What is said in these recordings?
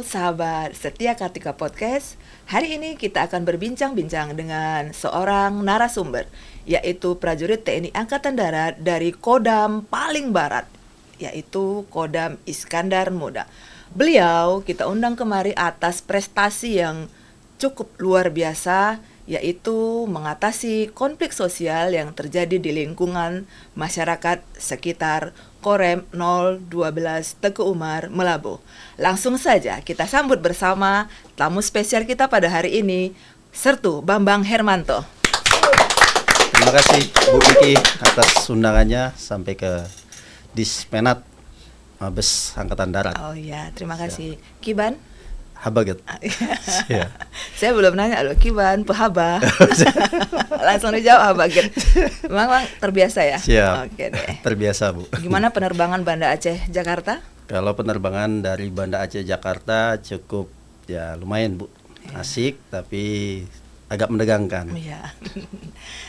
sahabat setia Kartika Podcast. Hari ini kita akan berbincang-bincang dengan seorang narasumber, yaitu prajurit TNI Angkatan Darat dari Kodam paling barat, yaitu Kodam Iskandar Muda. Beliau kita undang kemari atas prestasi yang cukup luar biasa, yaitu mengatasi konflik sosial yang terjadi di lingkungan masyarakat sekitar Korem 012 Teguh Umar, Melabuh. Langsung saja kita sambut bersama tamu spesial kita pada hari ini, Sertu Bambang Hermanto. Terima kasih Bu Niki atas undangannya sampai ke Dispenat Mabes Angkatan Darat. Oh iya, terima kasih. Kiban? Habaget. Ya. Saya belum nanya loh, Kiban, Pahaba. Langsung dijawab Habaget. Memang terbiasa ya? Siap. Oke deh. Terbiasa Bu. Gimana penerbangan Banda Aceh Jakarta? Kalau penerbangan dari Banda Aceh Jakarta cukup ya lumayan Bu. Asik tapi agak menegangkan. Iya.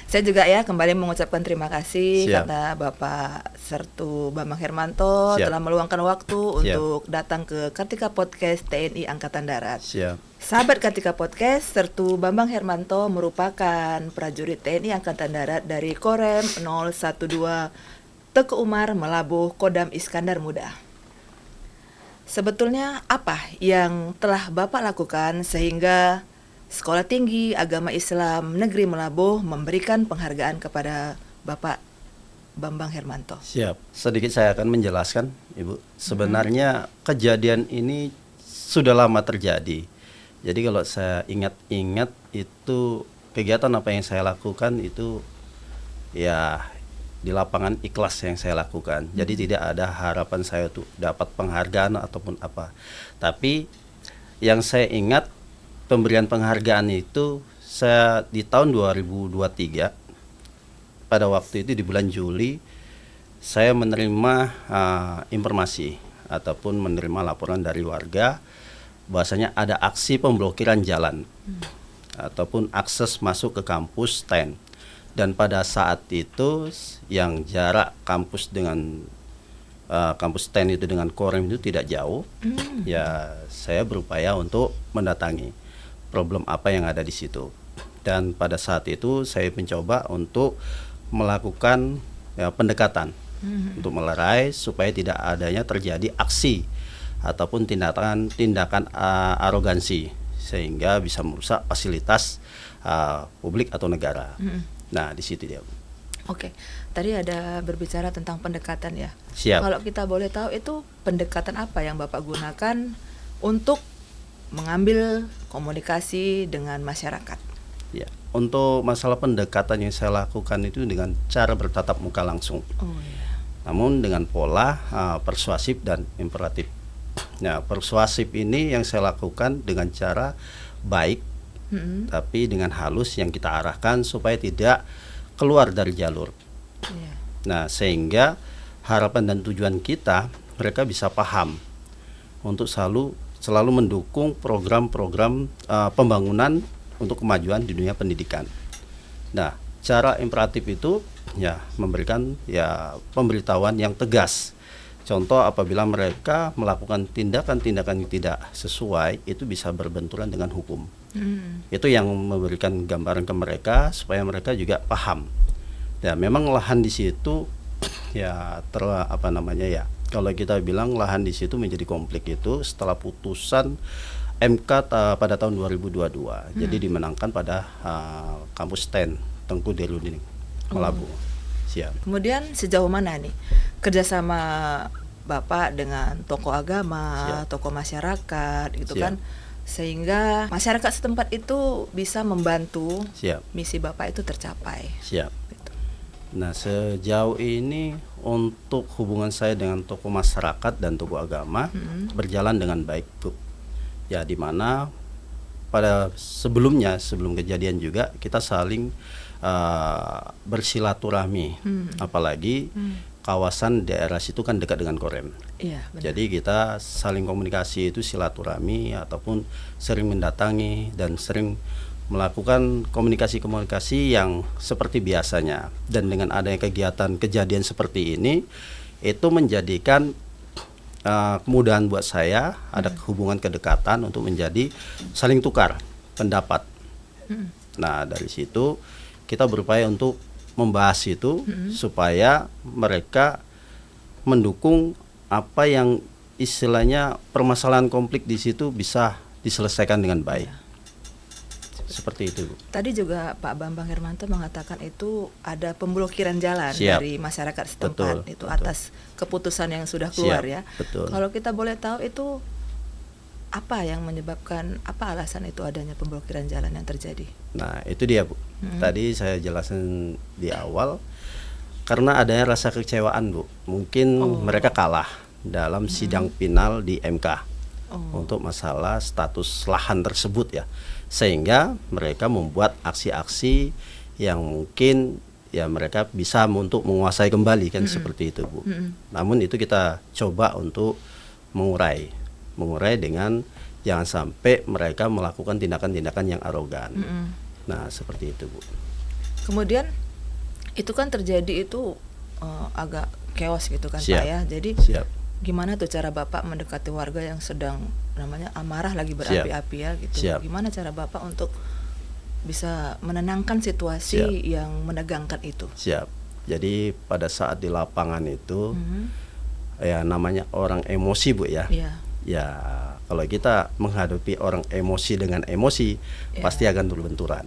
Saya juga ya kembali mengucapkan terima kasih. Siap. Kata Bapak Sertu Bambang Hermanto Siap. telah meluangkan waktu Siap. untuk datang ke Kartika Podcast TNI Angkatan Darat. Siap. Sahabat Kartika Podcast, Sertu Bambang Hermanto merupakan prajurit TNI Angkatan Darat dari Korem 012 Teguh Umar, Melabuh, Kodam Iskandar Muda. Sebetulnya apa yang telah Bapak lakukan sehingga Sekolah Tinggi Agama Islam Negeri Melabuh memberikan penghargaan kepada Bapak Bambang Hermanto? Siap. Sedikit saya akan menjelaskan, Ibu. Sebenarnya kejadian ini sudah lama terjadi. Jadi kalau saya ingat-ingat itu kegiatan apa yang saya lakukan itu ya di lapangan ikhlas yang saya lakukan. Jadi tidak ada harapan saya untuk dapat penghargaan ataupun apa. Tapi yang saya ingat pemberian penghargaan itu saya di tahun 2023 pada waktu itu di bulan Juli saya menerima informasi ataupun menerima laporan dari warga bahwasanya ada aksi pemblokiran jalan ataupun akses masuk ke kampus TEN, dan pada saat itu yang jarak kampus dengan kampus TEN itu dengan Korem itu tidak jauh. Ya saya berupaya untuk mendatangi problem apa yang ada di situ, dan pada saat itu saya mencoba untuk melakukan pendekatan untuk melerai supaya tidak adanya terjadi aksi ataupun tindakan arogansi sehingga bisa merusak fasilitas publik atau negara. Nah di situ dia. Oke, tadi ada berbicara tentang pendekatan ya. Siap. Kalau kita boleh tahu itu pendekatan apa yang Bapak gunakan untuk mengambil komunikasi dengan masyarakat? Ya, untuk masalah pendekatan yang saya lakukan itu dengan cara bertatap muka langsung. Oh iya. Namun dengan pola persuasif dan imperatif. Nah, persuasif ini yang saya lakukan dengan cara baik, tapi dengan halus yang kita arahkan supaya tidak keluar dari jalur. Yeah. Nah, sehingga harapan dan tujuan kita mereka bisa paham untuk selalu mendukung program-program pembangunan untuk kemajuan di dunia pendidikan. Nah, cara imperatif itu ya memberikan ya pemberitahuan yang tegas. Contoh apabila mereka melakukan tindakan-tindakan yang tidak sesuai itu bisa berbenturan dengan hukum. Itu yang memberikan gambaran ke mereka supaya mereka juga paham. Ya, memang lahan di situ ya kalau kita bilang lahan di situ menjadi konflik itu setelah putusan MK pada tahun 2022. Jadi dimenangkan pada kampus TEN Tengku Derudin Melabuh. Siap. Kemudian sejauh mana nih kerjasama Bapak dengan tokoh agama, tokoh masyarakat gitu kan, sehingga masyarakat setempat itu bisa membantu misi Bapak itu tercapai? Siap. Nah, sejauh ini untuk hubungan saya dengan tokoh masyarakat dan tokoh agama berjalan dengan baik, Bu. Ya, di mana pada sebelum kejadian juga kita saling bersilaturahmi, apalagi kawasan daerah situ kan dekat dengan Korem. Iya, benar. Jadi kita saling komunikasi itu silaturahmi ataupun sering mendatangi dan sering melakukan komunikasi-komunikasi yang seperti biasanya. Dan dengan adanya kegiatan kejadian seperti ini itu menjadikan kemudahan buat saya, ada hubungan kedekatan untuk menjadi saling tukar pendapat. Nah, dari situ kita berupaya untuk membahas itu supaya mereka mendukung apa yang istilahnya permasalahan konflik di situ bisa diselesaikan dengan baik. Seperti itu, Bu. Tadi juga Pak Bambang Hermanto mengatakan itu ada pemblokiran jalan dari masyarakat setempat, itu atas keputusan yang sudah keluar ya. Betul. Kalau kita boleh tahu itu apa yang menyebabkan, apa alasan itu adanya pemblokiran jalan yang terjadi? Nah, itu dia, Bu. Tadi saya jelasin di awal, karena adanya rasa kekecewaan, Bu. Mungkin mereka kalah dalam sidang final di MK untuk masalah status lahan tersebut ya. Sehingga mereka membuat aksi-aksi yang mungkin ya mereka bisa untuk menguasai kembali kan, seperti itu, Bu. Namun itu kita coba untuk mengurai dengan jangan sampai mereka melakukan tindakan-tindakan yang arogan. Nah, seperti itu, Bu. Kemudian itu kan terjadi itu agak chaos gitu kan, Pak ya. Jadi gimana tuh cara Bapak mendekati warga yang sedang namanya amarah lagi berapi-api ya gitu. Gimana cara Bapak untuk bisa menenangkan situasi yang menegangkan itu? Jadi pada saat di lapangan itu ya namanya orang emosi, Bu ya. Ya kalau kita menghadapi orang emosi dengan emosi pasti akan berbenturan.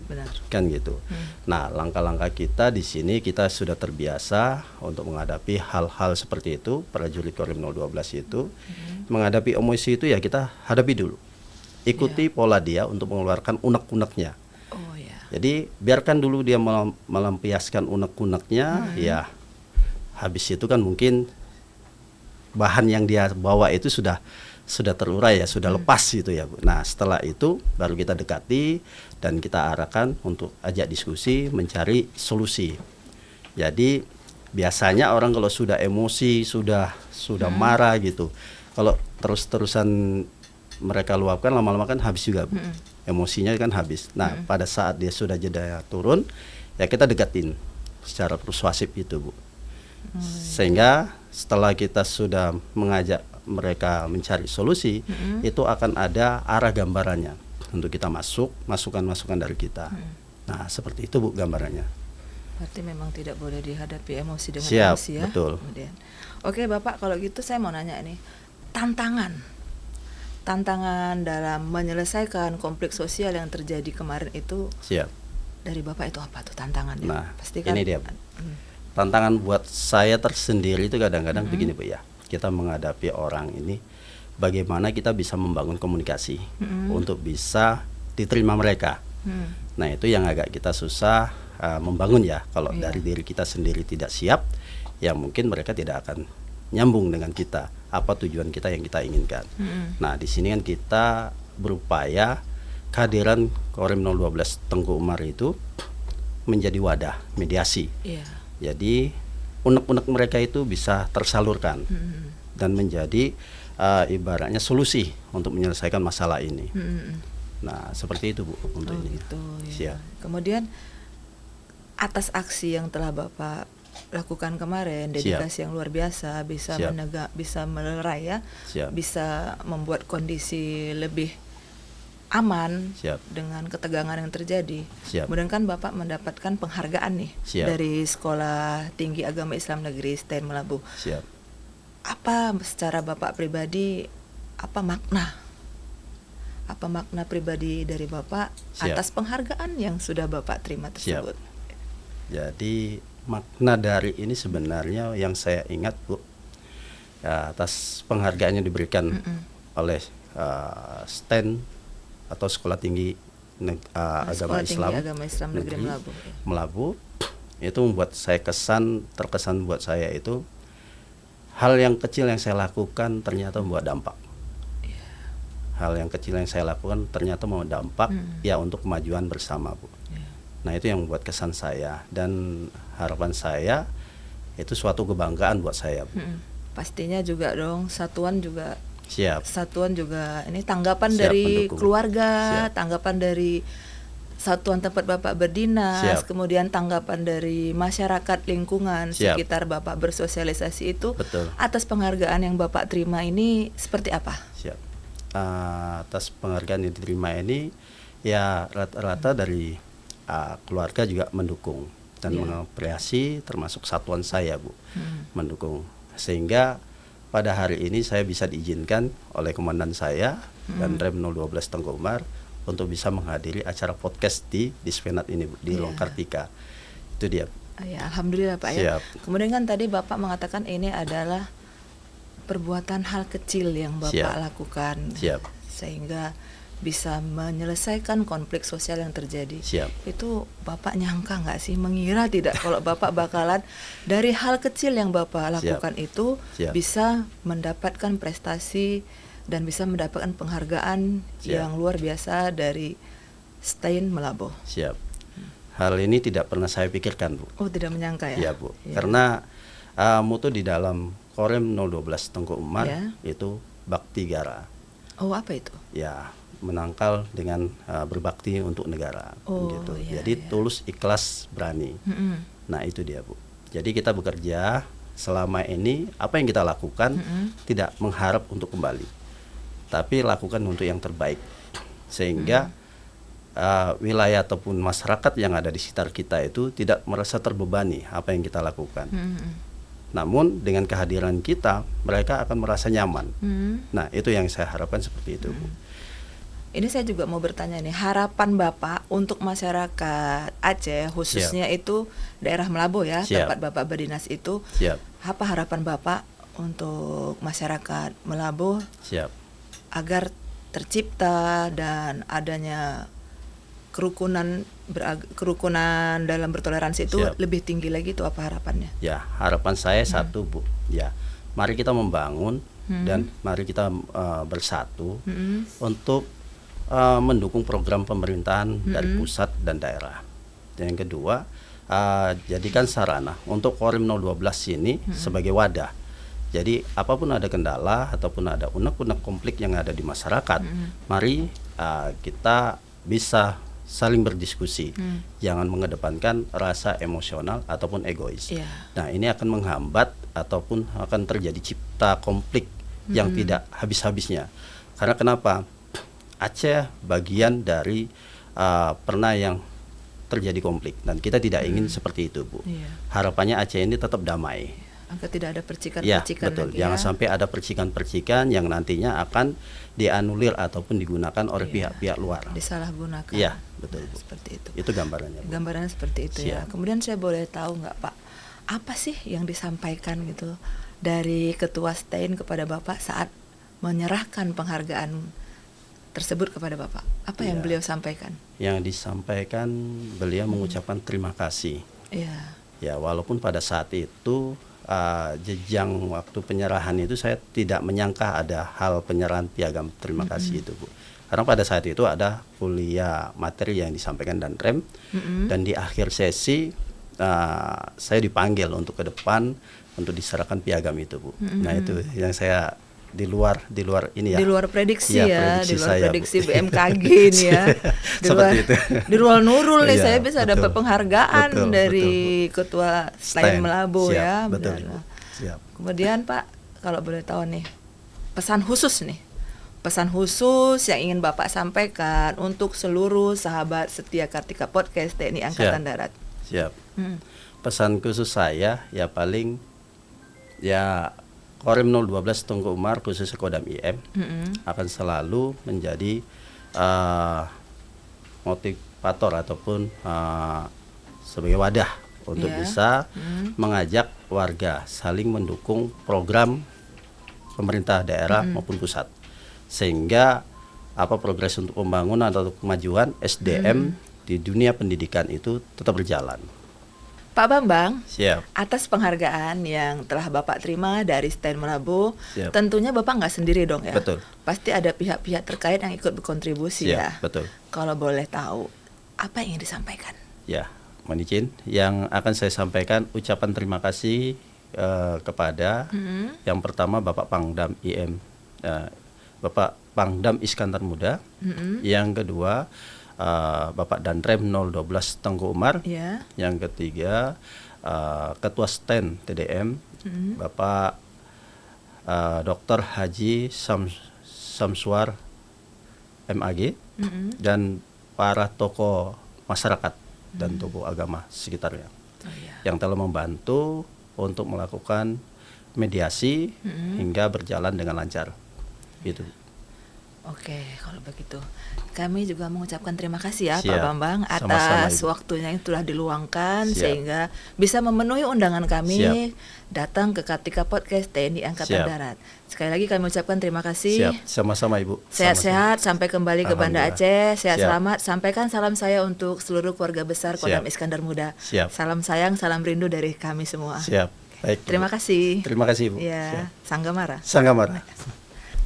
Kan gitu. Nah, langkah-langkah kita di sini kita sudah terbiasa untuk menghadapi hal-hal seperti itu. Prajurit Korim 012 itu menghadapi emosi itu ya kita hadapi dulu. Ikuti pola dia untuk mengeluarkan unek-uneknya. Jadi biarkan dulu dia melampiaskan unek-uneknya, ya habis itu kan mungkin bahan yang dia bawa itu sudah terurai ya, sudah lepas gitu ya, Bu. Nah, setelah itu baru kita dekati dan kita arahkan untuk ajak diskusi, mencari solusi. Jadi biasanya orang kalau sudah emosi, sudah marah gitu, kalau terus-terusan mereka luapkan, lama-lama kan habis juga, Bu. Emosinya kan habis. Nah, pada saat dia sudah jeda turun, ya kita dekatin secara persuasif itu, Bu. Sehingga setelah kita sudah mengajak mereka mencari solusi, itu akan ada arah gambarannya untuk kita masukan-masukan dari kita. Nah, seperti itu, Bu, gambarannya. Berarti memang tidak boleh dihadapi emosi dengan emosi ya. Betul. Kemudian, oke Bapak, kalau gitu saya mau nanya ini, tantangan dalam menyelesaikan konflik sosial yang terjadi kemarin itu, dari Bapak itu apa tuh tantangannya? Nah, pastikan ini dia, Bu. Tantangan buat saya tersendiri itu kadang-kadang begini, Bu ya. Kita menghadapi orang ini, bagaimana kita bisa membangun komunikasi untuk bisa diterima mereka. Nah, itu yang agak kita susah membangun ya. Kalau dari diri kita sendiri tidak siap, ya mungkin mereka tidak akan nyambung dengan kita, apa tujuan kita yang kita inginkan. Nah, di sini kan kita berupaya kehadiran Korim 012 Tengku Umar itu menjadi wadah mediasi. Jadi unek-unek mereka itu bisa tersalurkan dan menjadi ibaratnya solusi untuk menyelesaikan masalah ini. Nah, seperti itu, Bu, untuk ini. Gitu, ya. Kemudian atas aksi yang telah Bapak lakukan kemarin, dedikasi yang luar biasa, bisa bisa melerai ya, bisa membuat kondisi lebih aman dengan ketegangan yang terjadi. Kemudian kan Bapak mendapatkan penghargaan nih dari Sekolah Tinggi Agama Islam Negeri STAN Melabu. Apa secara Bapak pribadi, apa makna pribadi dari Bapak atas penghargaan yang sudah Bapak terima tersebut? Jadi makna dari ini sebenarnya yang saya ingat, Bu, ya, atas penghargaan yang diberikan oleh STAN atau Sekolah Tinggi Agama Islam Negeri Melabu, itu membuat saya terkesan buat saya itu hal yang kecil yang saya lakukan ternyata membuat dampak. Hal yang kecil yang saya lakukan ternyata membuat dampak ya untuk kemajuan bersama, Bu. Nah, itu yang membuat kesan saya dan harapan saya itu suatu kebanggaan buat saya, Bu. Pastinya juga dong, satuan juga ini tanggapan siap dari mendukung. keluarga, tanggapan dari satuan tempat Bapak berdinas, Siap. kemudian tanggapan dari masyarakat lingkungan Siap. sekitar Bapak bersosialisasi itu, Betul. atas penghargaan yang Bapak terima ini seperti apa? Siap. Atas penghargaan yang diterima ini, ya rata-rata dari keluarga juga mendukung dan Iya. mengapresiasi, termasuk satuan saya, Bu, mendukung. Sehingga pada hari ini saya bisa diizinkan oleh komandan saya dan Rem 012 Tengku Umar untuk bisa menghadiri acara podcast di Dispenat ini, Bu, di Iya. Longkartika. Itu dia. Ya, alhamdulillah Pak ya. Siap. Kemudian kan tadi Bapak mengatakan ini adalah perbuatan hal kecil yang Bapak Siap. lakukan, Siap. sehingga bisa menyelesaikan konflik sosial yang terjadi. Siap. Itu Bapak nyangka nggak sih, mengira tidak kalau Bapak bakalan dari hal kecil yang Bapak lakukan itu Siap. bisa mendapatkan prestasi dan bisa mendapatkan penghargaan Siap. yang luar biasa dari Stein Melaboh. Siap. Hal ini tidak pernah saya pikirkan, Bu. Oh, tidak menyangka ya? Iya, Bu. Ya. Karena mutu di dalam Korem 012 Tengku Umar Ya. itu bakti gara. Oh, apa itu? Ya, menangkal dengan berbakti untuk negara, Oh, gitu. iya, Jadi iya. tulus, ikhlas, berani. Mm-mm. Nah, itu dia, Bu. Jadi kita bekerja selama ini, apa yang kita lakukan tidak mengharap untuk kembali, tapi lakukan untuk yang terbaik, sehingga wilayah ataupun masyarakat yang ada di sekitar kita itu tidak merasa terbebani apa yang kita lakukan. Namun dengan kehadiran kita, mereka akan merasa nyaman. Nah, itu yang saya harapkan seperti itu, Bu. Ini saya juga mau bertanya nih, harapan Bapak untuk masyarakat Aceh, khususnya itu daerah Melaboh ya, Siap. tempat Bapak berdinas itu, Siap. apa harapan Bapak untuk masyarakat Melaboh Siap. agar tercipta dan adanya kerukunan dalam bertoleransi itu Siap. lebih tinggi lagi, itu apa harapannya? Ya, harapan saya satu, Bu. Ya, mari kita membangun dan mari kita bersatu untuk mendukung program pemerintahan dari pusat dan daerah. Dan yang kedua, jadikan sarana untuk Korem 012 ini sebagai wadah. Jadi apapun ada kendala ataupun ada unek-unek konflik yang ada di masyarakat, mari kita bisa saling berdiskusi, jangan mengedepankan rasa emosional ataupun egois. Iya. Nah, ini akan menghambat ataupun akan terjadi cipta konflik yang tidak habis-habisnya. Karena kenapa? Aceh bagian dari pernah yang terjadi konflik dan kita tidak ingin seperti itu, Bu. Iya. Harapannya Aceh ini tetap damai. Agar tidak ada Ya, percikan-percikan betul. lagi Jangan ya. sampai ada percikan-percikan yang nantinya akan dianulir ataupun digunakan oleh Iya. pihak-pihak luar. Disalahgunakan. Iya, betul, Bu. Seperti itu. Itu gambarannya, Bu. Gambarannya seperti itu ya. Siap. Kemudian saya boleh tahu nggak Pak, apa sih yang disampaikan gitu dari Ketua Stein kepada Bapak saat menyerahkan penghargaan tersebut kepada Bapak? Apa yang Iya. beliau sampaikan? Yang disampaikan, beliau mengucapkan terima kasih. Iya. Ya, walaupun pada saat itu jejang waktu penyerahan itu saya tidak menyangka ada hal penyerahan piagam terima kasih itu, Bu. Karena pada saat itu ada kuliah materi yang disampaikan dan rem, dan di akhir sesi saya dipanggil untuk ke depan untuk diserahkan piagam itu, Bu. Nah, itu yang saya di luar ini ya. Di luar prediksi Iya, ya, prediksi di luar saya, Bu. prediksi BMKG nih ya. Di luar, Seperti itu. di luar Nurul nih Iya, saya bisa betul. dapat penghargaan Betul, dari betul, Bu. Ketua Stein Stein. Melaboh Siap, ya. betul, benar. Bu. Siap. Kemudian Pak, kalau boleh tahu nih, pesan khusus nih. Pesan khusus yang ingin Bapak sampaikan untuk seluruh sahabat setia Kartika Podcast TNI Angkatan Siap. Darat. Siap. Hmm. Pesan khusus saya ya paling ya Korem 012 Tengku Umar khususnya Kodam IM akan selalu menjadi motivator ataupun sebagai wadah untuk Ya. bisa mengajak warga saling mendukung program pemerintah daerah maupun pusat, sehingga progres untuk pembangunan atau kemajuan SDM di dunia pendidikan itu tetap berjalan. Pak Bambang, Siap. atas penghargaan yang telah Bapak terima dari Stein Melaboh, Siap. tentunya Bapak nggak sendiri dong ya? Betul. Pasti ada pihak-pihak terkait yang ikut berkontribusi Siap, ya? betul. Kalau boleh tahu, apa yang ingin disampaikan? Ya, mohon izin. Yang akan saya sampaikan ucapan terima kasih kepada yang pertama Bapak Pangdam IM, Bapak Pangdam Iskandar Muda. Yang kedua Bapak Danrem 012 Tengku Umar. Ya. Yang ketiga Ketua Sten TDM Bapak Dr. Haji Samswar MAG dan para tokoh masyarakat dan tokoh agama sekitarnya yang telah membantu untuk melakukan mediasi hingga berjalan dengan lancar. Gitu. Oke, kalau begitu kami juga mengucapkan terima kasih ya Siap. Pak Bambang Sama-sama, atas Ibu. waktunya yang telah diluangkan Siap. sehingga bisa memenuhi undangan kami Siap. datang ke Kartika Podcast TNI Angkatan Siap. Darat. Sekali lagi kami ucapkan terima kasih. Siap, sama-sama Ibu. Sehat-sehat sampai kembali ke Banda Alhamdulillah. Aceh. Sehat Siap. selamat. Sampaikan salam saya untuk seluruh keluarga besar Kodam Siap. Iskandar Muda. Siap. Salam sayang, salam rindu dari kami semua. Siap. Baik. Ibu. Terima kasih. Terima kasih, Ibu. Ya, Sanggamara. Sanggamara.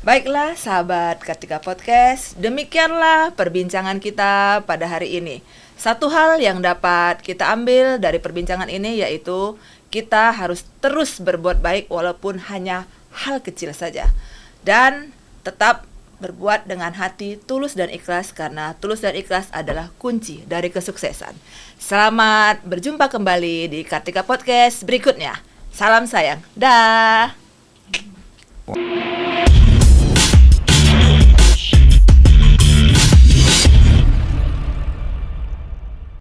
Baiklah sahabat Kartika Podcast, demikianlah perbincangan kita pada hari ini. Satu hal yang dapat kita ambil dari perbincangan ini yaitu kita harus terus berbuat baik walaupun hanya hal kecil saja. Dan tetap berbuat dengan hati tulus dan ikhlas karena tulus dan ikhlas adalah kunci dari kesuksesan. Selamat berjumpa kembali di Kartika Podcast berikutnya. Salam sayang. Dah.